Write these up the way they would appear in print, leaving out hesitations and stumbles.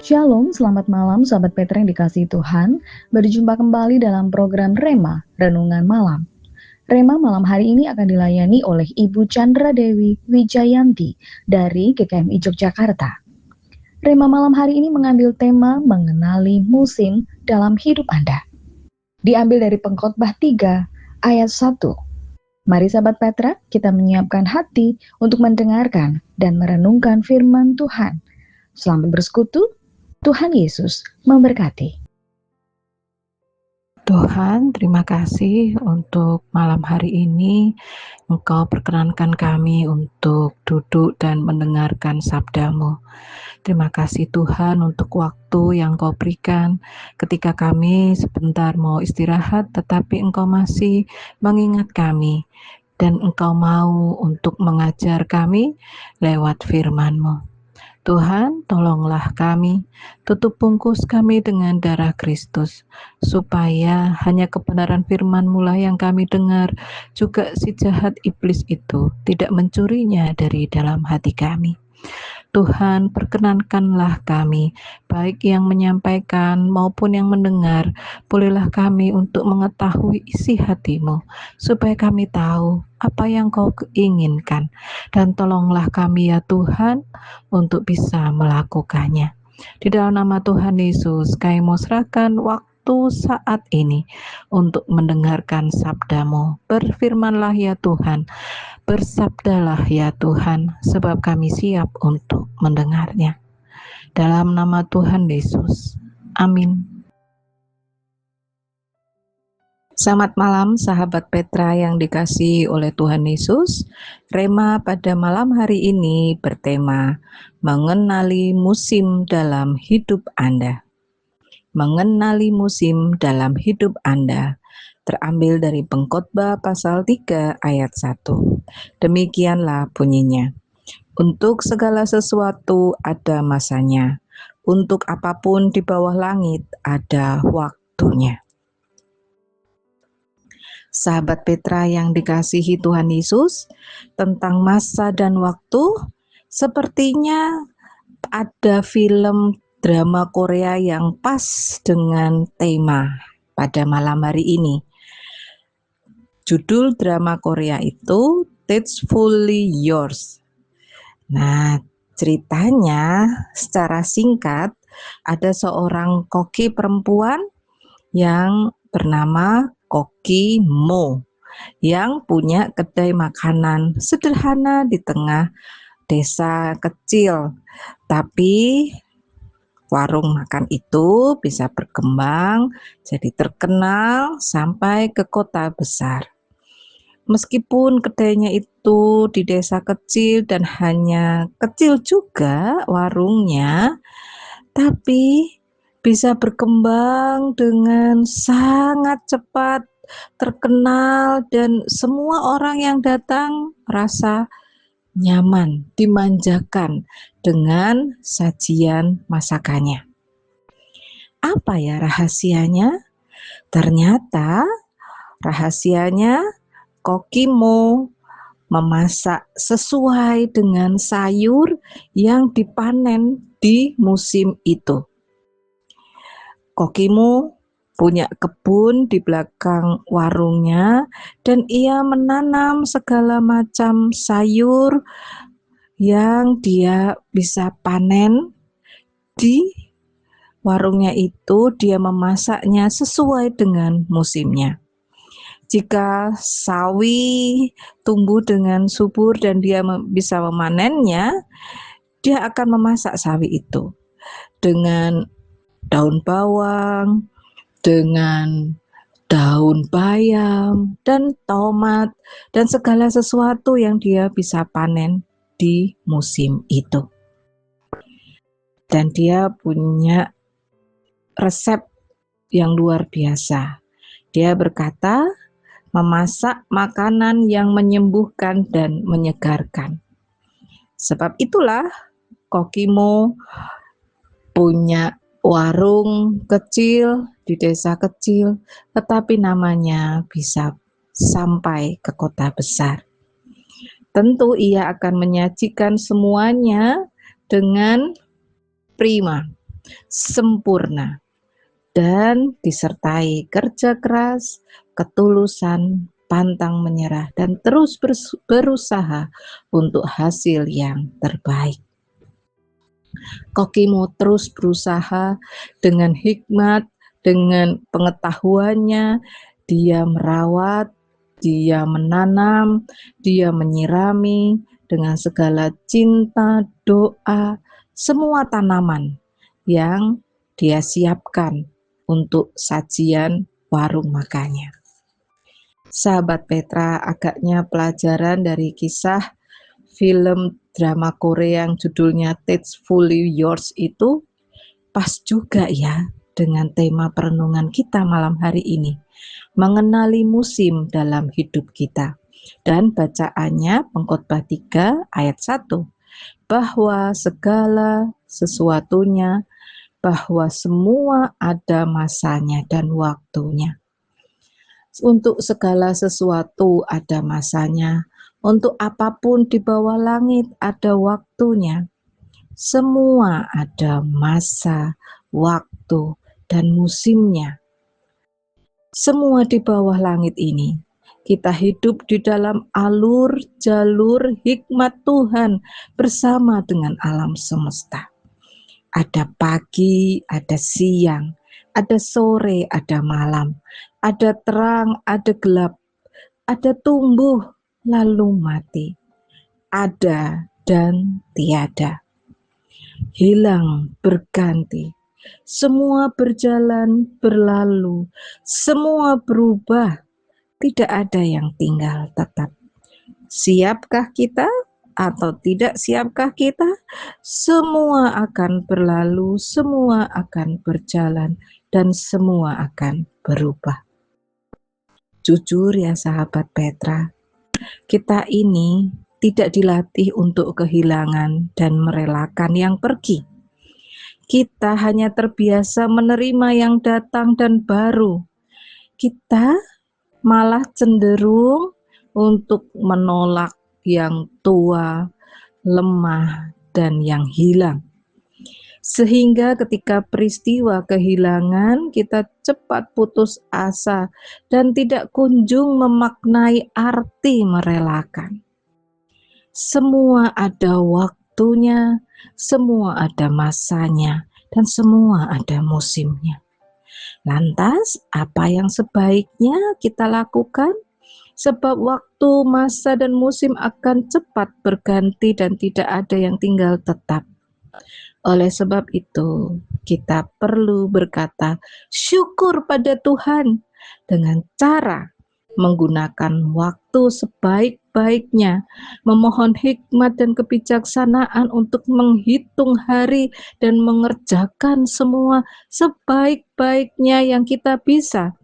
Shalom, selamat malam sahabat Petra yang dikasihi Tuhan. Berjumpa kembali dalam program Rema, Renungan Malam. Rema malam hari ini akan dilayani oleh Ibu Chandra Dewi Wijayanti dari GKMI Yogyakarta. Rema malam hari ini mengambil tema mengenali musim dalam hidup Anda. Diambil dari Pengkhotbah 3 ayat 1. Mari sahabat Petra, kita menyiapkan hati untuk mendengarkan dan merenungkan firman Tuhan. Selamat bersekutu. Tuhan Yesus memberkati. Tuhan, terima kasih untuk malam hari ini. Engkau perkenankan kami untuk duduk dan mendengarkan sabda-Mu. Terima kasih Tuhan untuk waktu yang Kau berikan ketika kami sebentar mau istirahat, tetapi Engkau masih mengingat kami dan Engkau mau untuk mengajar kami lewat firman-Mu. Tuhan, tolonglah kami, tutup bungkus kami dengan darah Kristus, supaya hanya kebenaran firman-Mu lah yang kami dengar, juga si jahat iblis itu tidak mencurinya dari dalam hati kami. Tuhan, perkenankanlah kami, baik yang menyampaikan maupun yang mendengar, bolehlah kami untuk mengetahui isi hati-Mu, supaya kami tahu apa yang Kau inginkan, dan tolonglah kami ya Tuhan, untuk bisa melakukannya. Di dalam nama Tuhan Yesus, kami mau serahkan waktu saat ini untuk mendengarkan sabda-Mu. Berfirmanlah ya Tuhan, bersabdalah ya Tuhan, sebab kami siap untuk mendengarnya. Dalam nama Tuhan Yesus. Amin. Selamat malam sahabat Petra yang dikasihi oleh Tuhan Yesus. Rema pada malam hari ini bertema mengenali musim dalam hidup Anda. Mengenali musim dalam hidup Anda. Terambil dari Pengkhotbah pasal 3 ayat 1. Demikianlah bunyinya. Untuk segala sesuatu ada masanya. Untuk apapun di bawah langit ada waktunya. Sahabat Petra yang dikasihi Tuhan Yesus, tentang masa dan waktu, sepertinya ada film drama Korea yang pas dengan tema pada malam hari ini. Judul drama Korea itu Faithfully Yours. Nah, ceritanya secara singkat ada seorang koki perempuan yang bernama Koki Mo yang punya kedai makanan sederhana di tengah desa kecil. Tapi warung makan itu bisa berkembang jadi terkenal sampai ke kota besar. Meskipun kedainya itu di desa kecil dan hanya kecil juga warungnya, tapi bisa berkembang dengan sangat cepat, terkenal, dan semua orang yang datang merasa nyaman, dimanjakan dengan sajian masakannya. Apa ya rahasianya? Ternyata rahasianya Koki Mo memasak sesuai dengan sayur yang dipanen di musim itu. Koki Mo punya kebun di belakang warungnya dan ia menanam segala macam sayur yang dia bisa panen di warungnya itu. Dia memasaknya sesuai dengan musimnya. Jika sawi tumbuh dengan subur dan dia bisa memanennya, dia akan memasak sawi itu dengan daun bawang, dengan daun bayam, dan tomat, dan segala sesuatu yang dia bisa panen di musim itu. Dan dia punya resep yang luar biasa. Dia berkata, memasak makanan yang menyembuhkan dan menyegarkan. Sebab itulah Koki Mo punya warung kecil di desa kecil, tetapi namanya bisa sampai ke kota besar. Tentu ia akan menyajikan semuanya dengan prima. sempurna, dan disertai kerja keras, ketulusan, pantang menyerah, dan terus berusaha untuk hasil yang terbaik. Kokimo terus berusaha dengan hikmat, dengan pengetahuannya, dia merawat, dia menanam, dia menyirami dengan segala cinta, doa, semua tanaman yang dia siapkan untuk sajian warung makannya. Sahabat Petra, agaknya pelajaran dari kisah film drama Korea yang judulnya Tastefully Yours itu pas juga ya dengan tema perenungan kita malam hari ini, mengenali musim dalam hidup kita. Dan bacaannya Pengkhotbah 3 ayat 1, bahwa segala sesuatunya, bahwa semua ada masanya dan waktunya. Untuk segala sesuatu ada masanya, untuk apapun di bawah langit ada waktunya. Semua ada masa, waktu, dan musimnya. Semua di bawah langit ini, kita hidup di dalam alur jalur hikmat Tuhan bersama dengan alam semesta. Ada pagi, ada siang, ada sore, ada malam, ada terang, ada gelap, ada tumbuh, lalu mati, ada dan tiada, hilang, berganti, semua berjalan, berlalu, semua berubah, tidak ada yang tinggal tetap. Siapkah kita atau tidak siapkah kita? Semua akan berlalu, semua akan berjalan, dan semua akan berubah. Jujur ya sahabat Petra, kita ini tidak dilatih untuk kehilangan dan merelakan yang pergi. Kita hanya terbiasa menerima yang datang dan baru. Kita malah cenderung untuk menolak yang tua, lemah, dan yang hilang. Sehingga ketika peristiwa kehilangan, kita cepat putus asa dan tidak kunjung memaknai arti merelakan. Semua ada waktunya, semua ada masanya, dan semua ada musimnya. Lantas, apa yang sebaiknya kita lakukan? Sebab waktu, masa, dan musim akan cepat berganti dan tidak ada yang tinggal tetap. Oleh sebab itu, kita perlu berkata syukur pada Tuhan dengan cara menggunakan waktu sebaik-baiknya, memohon hikmat dan kebijaksanaan untuk menghitung hari dan mengerjakan semua sebaik-baiknya yang kita bisa.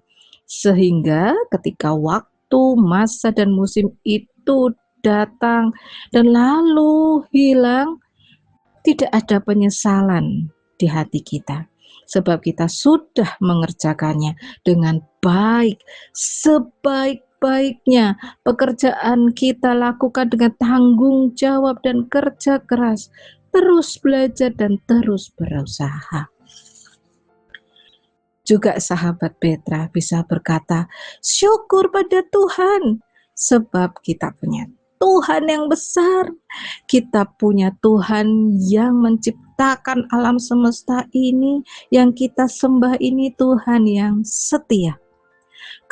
Sehingga ketika waktu, masa, dan musim itu datang dan lalu hilang, tidak ada penyesalan di hati kita, sebab kita sudah mengerjakannya dengan baik, sebaik-baiknya. Pekerjaan kita lakukan dengan tanggung jawab dan kerja keras, terus belajar dan terus berusaha. Juga sahabat Petra bisa berkata, syukur pada Tuhan, sebab kita punya Tuhan yang besar. Kita punya Tuhan yang menciptakan alam semesta ini, yang kita sembah ini Tuhan yang setia.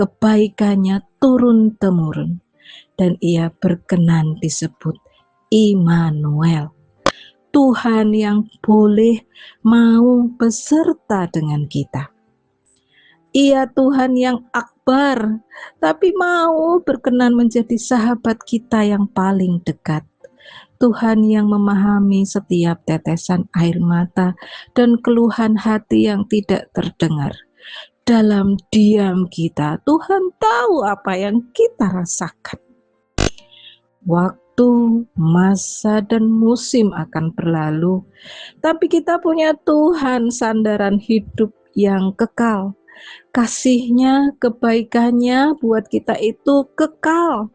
Kebaikannya turun-temurun, dan Ia berkenan disebut Immanuel, Tuhan yang boleh mau beserta dengan kita. Ia Tuhan yang akbar, tapi mau berkenan menjadi sahabat kita yang paling dekat. Tuhan yang memahami setiap tetesan air mata dan keluhan hati yang tidak terdengar. Dalam diam kita, Tuhan tahu apa yang kita rasakan. Waktu, masa, dan musim akan berlalu, tapi kita punya Tuhan sandaran hidup yang kekal. Kasih-Nya, kebaikannya buat kita itu kekal.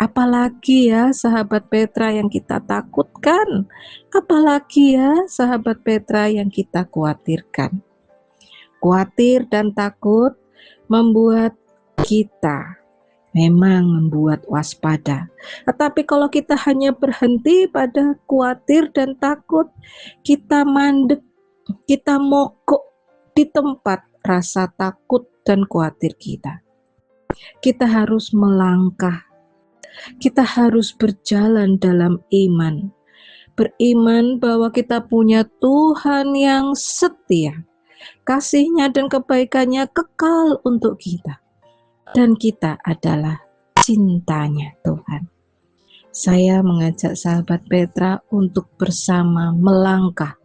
Apalagi ya sahabat Petra yang kita takutkan, apalagi ya sahabat Petra yang kita khawatirkan. Khawatir dan takut membuat kita memang membuat waspada. Tetapi kalau kita hanya berhenti pada khawatir dan takut, kita mandek, kita mogok di tempat rasa takut dan khawatir kita. Kita harus melangkah, kita harus berjalan dalam iman. Beriman bahwa kita punya Tuhan yang setia. Kasih-Nya dan kebaikan-Nya kekal untuk kita. Dan kita adalah cintanya Tuhan. Saya mengajak sahabat Petra untuk bersama melangkah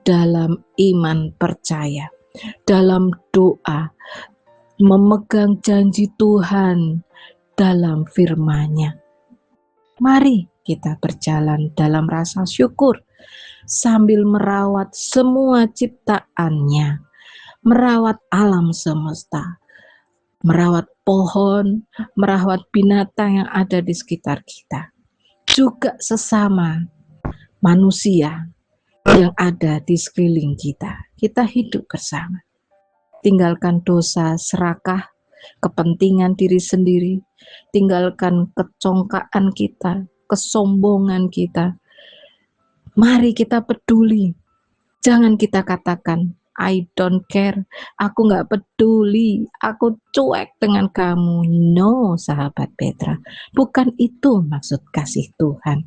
dalam iman percaya, dalam doa, memegang janji Tuhan dalam firman-Nya. Mari kita berjalan dalam rasa syukur sambil merawat semua ciptaan-Nya, merawat alam semesta, merawat pohon, merawat binatang yang ada di sekitar kita, juga sesama manusia yang ada di sekeliling kita. Kita hidup bersama. Tinggalkan dosa, serakah, kepentingan diri sendiri, tinggalkan kecongkaan kita, kesombongan kita. Mari kita peduli. Jangan kita katakan, I don't care, aku gak peduli, aku cuek dengan kamu. No, sahabat Petra, bukan itu maksud kasih Tuhan.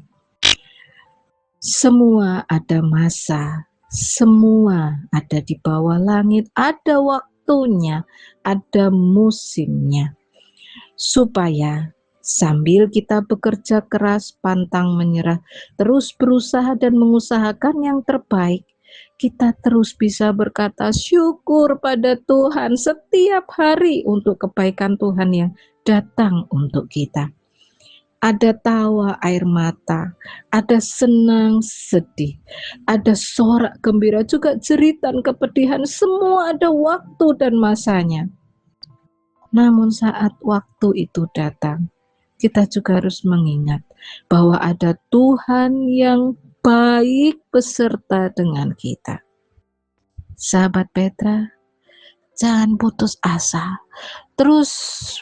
Semua ada masa, semua ada di bawah langit, ada waktunya, ada musimnya. Supaya sambil kita bekerja keras, pantang menyerah, terus berusaha dan mengusahakan yang terbaik, kita terus bisa berkata syukur pada Tuhan setiap hari untuk kebaikan Tuhan yang datang untuk kita. Ada tawa air mata, ada senang sedih, ada sorak gembira, juga jeritan kepedihan, semua ada waktu dan masanya. Namun saat waktu itu datang, kita juga harus mengingat bahwa ada Tuhan yang baik beserta dengan kita. Sahabat Petra, jangan putus asa, terus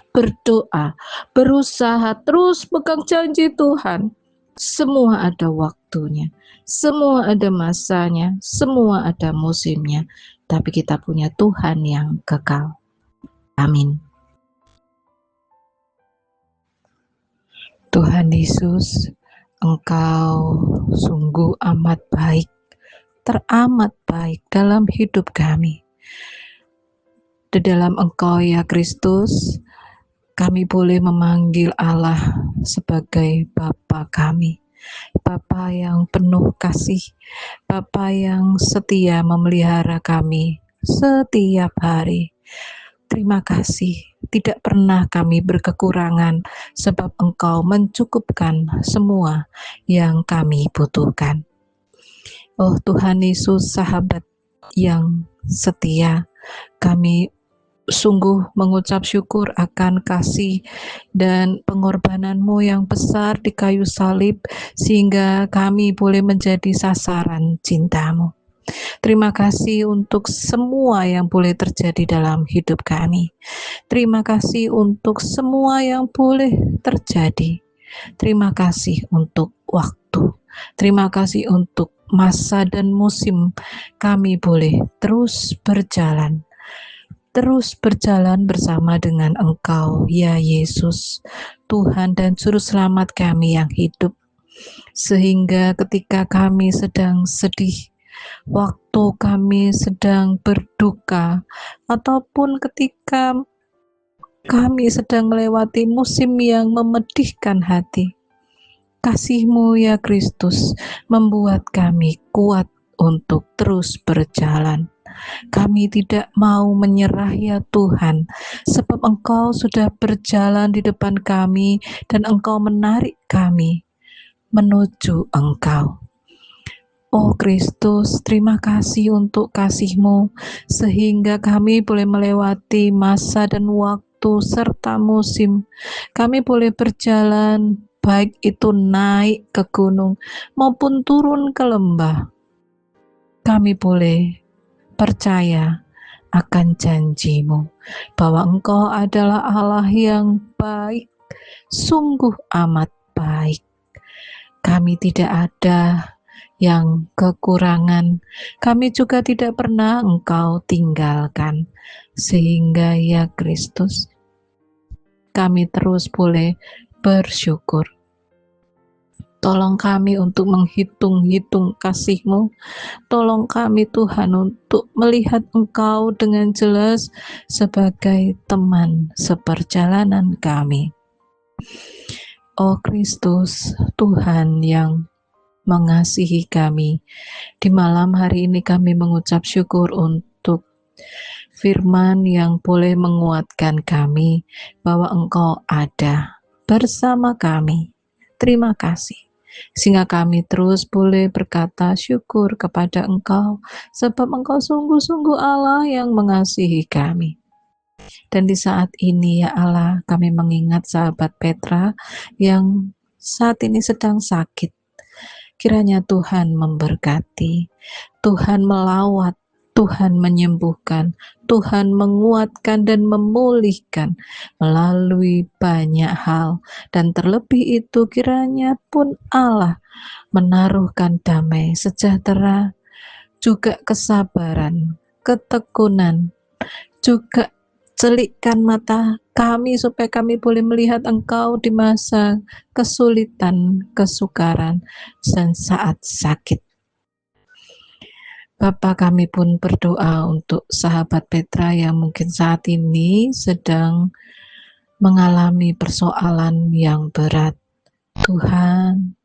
berdoa, berusaha, terus pegang janji Tuhan. Semua ada waktunya, semua ada masanya, semua ada musimnya, tapi kita punya Tuhan yang kekal. Amin. Tuhan Yesus, Engkau sungguh amat baik, teramat baik dalam hidup kami. Di dalam Engkau ya Kristus, kami boleh memanggil Allah sebagai Bapa kami. Bapa yang penuh kasih, Bapa yang setia memelihara kami setiap hari. Terima kasih, tidak pernah kami berkekurangan sebab Engkau mencukupkan semua yang kami butuhkan. Oh Tuhan Yesus, sahabat yang setia, kami sungguh mengucap syukur akan kasih dan pengorbanan-Mu yang besar di kayu salib, sehingga kami boleh menjadi sasaran cinta-Mu. Terima kasih untuk semua yang boleh terjadi dalam hidup kami. Terima kasih untuk semua yang boleh terjadi. Terima kasih untuk waktu. Terima kasih untuk masa dan musim kami boleh terus berjalan bersama dengan Engkau, ya Yesus, Tuhan dan Juru Selamat kami yang hidup. Sehingga ketika kami sedang sedih, waktu kami sedang berduka, ataupun ketika kami sedang melewati musim yang memedihkan hati, kasih-Mu ya Kristus membuat kami kuat untuk terus berjalan. Kami tidak mau menyerah ya Tuhan, sebab Engkau sudah berjalan di depan kami dan Engkau menarik kami menuju Engkau. Oh Kristus, terima kasih untuk kasih-Mu, sehingga kami boleh melewati masa dan waktu waktu serta musim. Kami boleh berjalan, baik itu naik ke gunung maupun turun ke lembah. Kami boleh percaya akan janji-Mu bahwa Engkau adalah Allah yang baik, sungguh amat baik. Kami tidak ada yang kekurangan, kami juga tidak pernah Engkau tinggalkan, sehingga ya Kristus, kami terus boleh bersyukur. Tolong kami untuk menghitung-hitung kasih-Mu. Tolong kami Tuhan untuk melihat Engkau dengan jelas sebagai teman seperjalanan kami. Oh Kristus, Tuhan yang mengasihi kami, di malam hari ini kami mengucap syukur untuk firman yang boleh menguatkan kami bahwa Engkau ada bersama kami. Terima kasih, sehingga kami terus boleh berkata syukur kepada Engkau, sebab Engkau sungguh-sungguh Allah yang mengasihi kami. Dan di saat ini ya Allah, kami mengingat sahabat Petra yang saat ini sedang sakit. Kiranya Tuhan memberkati, Tuhan melawat, Tuhan menyembuhkan, Tuhan menguatkan dan memulihkan melalui banyak hal. Dan terlebih itu kiranya pun Allah menaruhkan damai, sejahtera, juga kesabaran, ketekunan, juga celikkan mata kami supaya kami boleh melihat Engkau di masa kesulitan, kesukaran, dan saat sakit. Bapa, kami pun berdoa untuk sahabat Petra yang mungkin saat ini sedang mengalami persoalan yang berat. Tuhan,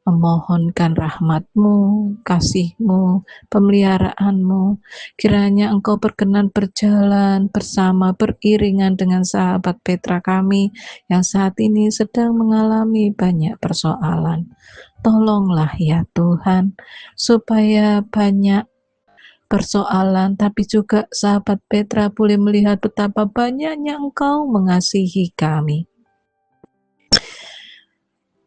memohonkan rahmat-Mu, kasih-Mu, pemeliharaan-Mu. Kiranya Engkau berkenan berjalan bersama beriringan dengan sahabat Petra kami yang saat ini sedang mengalami banyak persoalan. Tolonglah ya Tuhan, supaya banyak persoalan, tapi juga sahabat Petra boleh melihat betapa banyaknya Engkau mengasihi kami.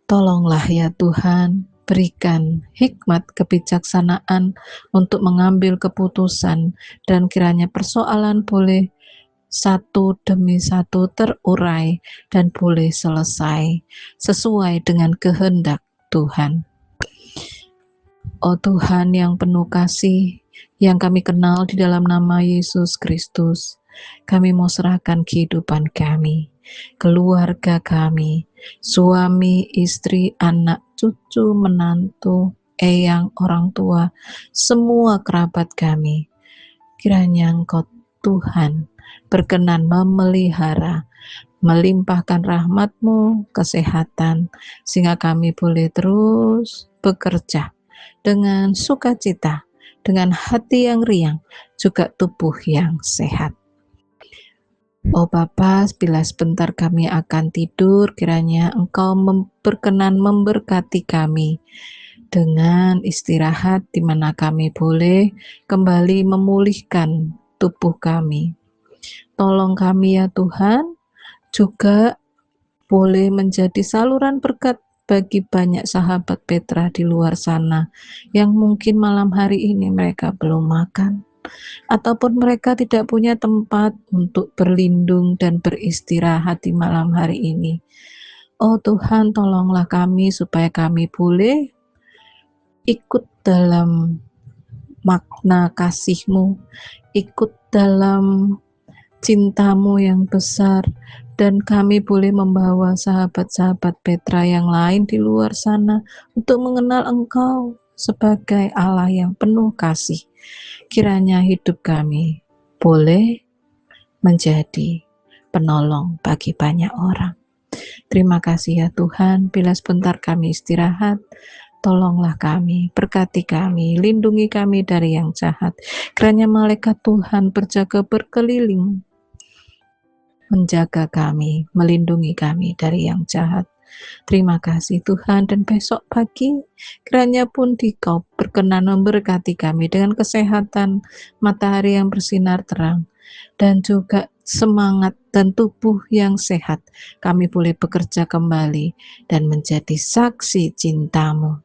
Tolonglah ya Tuhan, berikan hikmat kebijaksanaan untuk mengambil keputusan, dan kiranya persoalan boleh satu demi satu terurai dan boleh selesai sesuai dengan kehendak Tuhan. Oh Tuhan yang penuh kasih, yang kami kenal di dalam nama Yesus Kristus, kami mau serahkan kehidupan kami, keluarga kami, suami, istri, anak, cucu, menantu, eyang, orang tua, semua kerabat kami. Kiranya Engkau Tuhan berkenan memelihara, melimpahkan rahmat-Mu, kesehatan, sehingga kami boleh terus bekerja dengan sukacita, dengan hati yang riang, juga tubuh yang sehat. Oh Bapa, bila sebentar kami akan tidur, kiranya Engkau berkenan memberkati kami dengan istirahat, di mana kami boleh kembali memulihkan tubuh kami. Tolong kami ya Tuhan, juga boleh menjadi saluran berkat bagi banyak sahabat Petra di luar sana yang mungkin malam hari ini mereka belum makan, ataupun mereka tidak punya tempat untuk berlindung dan beristirahat di malam hari ini. Oh Tuhan, tolonglah kami supaya kami boleh ikut dalam makna kasih-Mu, ikut dalam cinta-Mu yang besar, dan kami boleh membawa sahabat-sahabat Petra yang lain di luar sana untuk mengenal Engkau sebagai Allah yang penuh kasih. Kiranya hidup kami boleh menjadi penolong bagi banyak orang. Terima kasih ya Tuhan, bila sebentar kami istirahat, tolonglah kami, berkati kami, lindungi kami dari yang jahat. Kiranya malaikat Tuhan berjaga berkeliling, menjaga kami, melindungi kami dari yang jahat. Terima kasih Tuhan, dan besok pagi kiranya pun Dikau berkenan memberkati kami dengan kesehatan, matahari yang bersinar terang, dan juga semangat dan tubuh yang sehat, kami boleh bekerja kembali dan menjadi saksi cinta-Mu.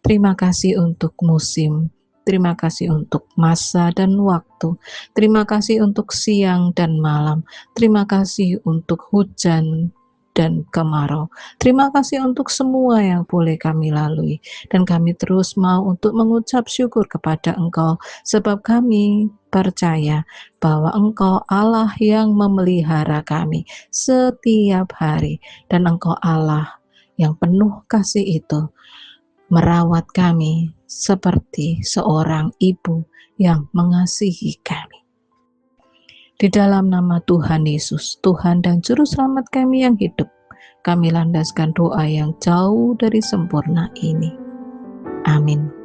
Terima kasih untuk musim, terima kasih untuk masa dan waktu, terima kasih untuk siang dan malam, terima kasih untuk hujan dan kemarau. Terima kasih untuk semua yang boleh kami lalui, dan kami terus mau untuk mengucap syukur kepada Engkau, sebab kami percaya bahwa Engkau Allah yang memelihara kami setiap hari, dan Engkau Allah yang penuh kasih itu merawat kami seperti seorang ibu yang mengasihi kami. Di dalam nama Tuhan Yesus, Tuhan dan Juru Selamat kami yang hidup, kami landaskan doa yang jauh dari sempurna ini. Amin.